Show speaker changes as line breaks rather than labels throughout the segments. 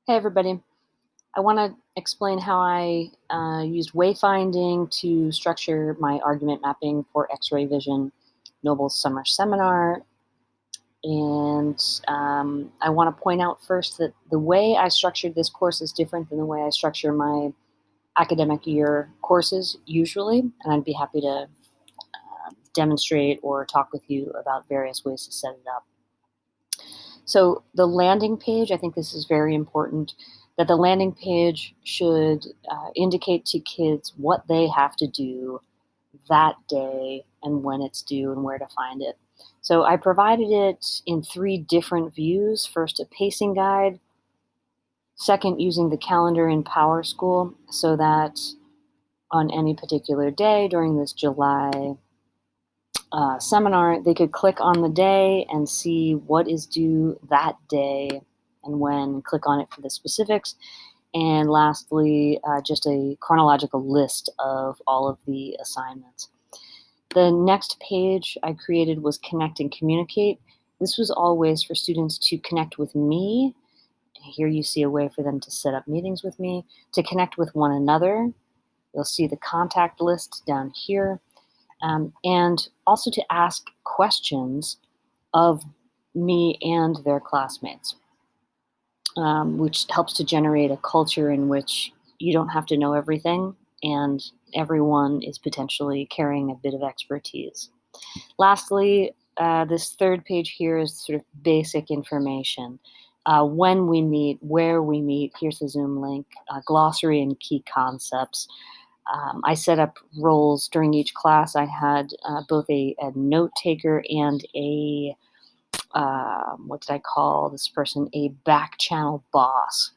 Hey everybody, I want to explain how I used wayfinding to structure my argument mapping for X-ray vision Noble's summer seminar. And I want to point out first that the way I structured this course is different than the way I structure my academic year courses usually, and I'd be happy to demonstrate or talk with you about various ways to set it up. So the landing page, I think this is very important, that the landing page should indicate to kids what they have to do that day and when it's due and where to find it. So I provided it in 3 different views. First, a pacing guide. Second, using the calendar in PowerSchool so that on any particular day during this July seminar, they could click on the day and see what is due that day and when, click on it for the specifics. And lastly, just a chronological list of all of the assignments. The next page I created was Connect and Communicate. This was all ways for students to connect with me. Here you see a way for them to set up meetings with me, to connect with one another. You'll see the contact list down here. And also to ask questions of me and their classmates, which helps to generate a culture in which you don't have to know everything and everyone is potentially carrying a bit of expertise. Lastly, this third page here is sort of basic information. When we meet, where we meet, here's the Zoom link, glossary and key concepts. I set up roles during each class. I had both a note taker and a, what did I call this person? A back channel boss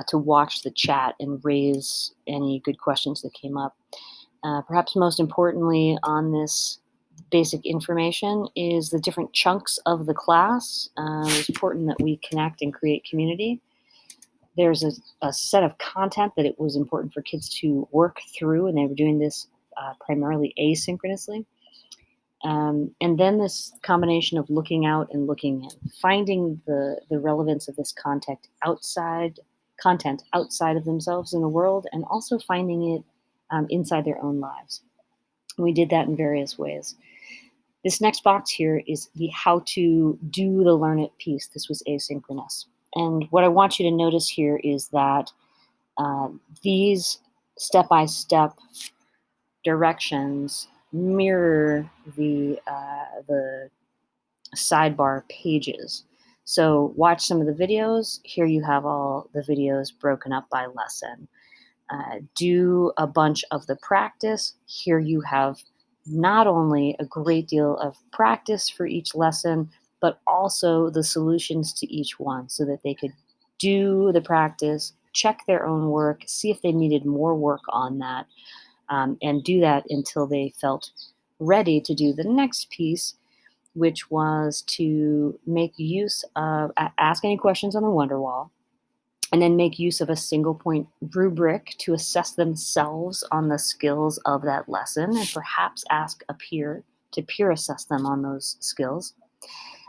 to watch the chat and raise any good questions that came up. Perhaps most importantly on this basic information is the different chunks of the class. It's important that we connect and create community. There's a set of content that it was important for kids to work through, and they were doing this primarily asynchronously. And then this combination of looking out and looking in, finding the relevance of this content outside of themselves in the world, and also finding it inside their own lives. We did that in various ways. This next box here is the how to do the learn it piece. This was asynchronous. And what I want you to notice here is that these step-by-step directions mirror the sidebar pages. So watch some of the videos. Here you have all the videos broken up by lesson. Do a bunch of the practice. Here you have not only a great deal of practice for each lesson, but also the solutions to each one so that they could do the practice, check their own work, see if they needed more work on that, and do that until they felt ready to do the next piece, which was to make use of, ask any questions on the Wonderwall, and then make use of a single point rubric to assess themselves on the skills of that lesson, and perhaps ask a peer to peer assess them on those skills.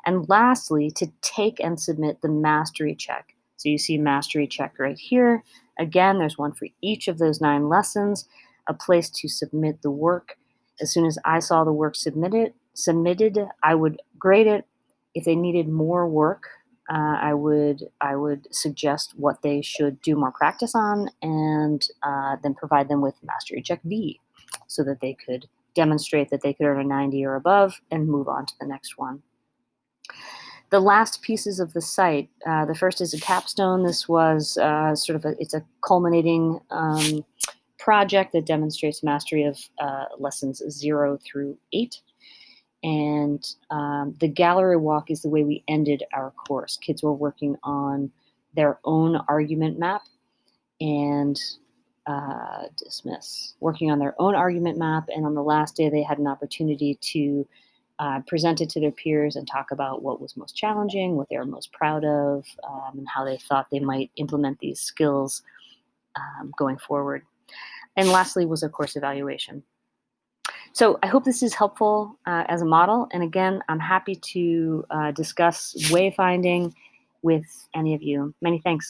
And lastly, to take and submit the mastery check. So you see mastery check right here. Again, there's one for each of those 9 lessons, a place to submit the work. As soon as I saw the work submitted, I would grade it. If they needed more work, I would suggest what they should do more practice on, and then provide them with mastery check V so that they could demonstrate that they could earn a 90 or above and move on to the next one. The last pieces of the site, the first is a capstone. This was it's a culminating project that demonstrates mastery of lessons 0 through 8. And the gallery walk is the way we ended our course. Kids were working on their own argument map and working on their own argument map. And on the last day, they had an opportunity to present it to their peers and talk about what was most challenging, what they were most proud of, and how they thought they might implement these skills going forward. And lastly was a course evaluation. So I hope this is helpful as a model. And again, I'm happy to discuss wayfinding with any of you. Many thanks.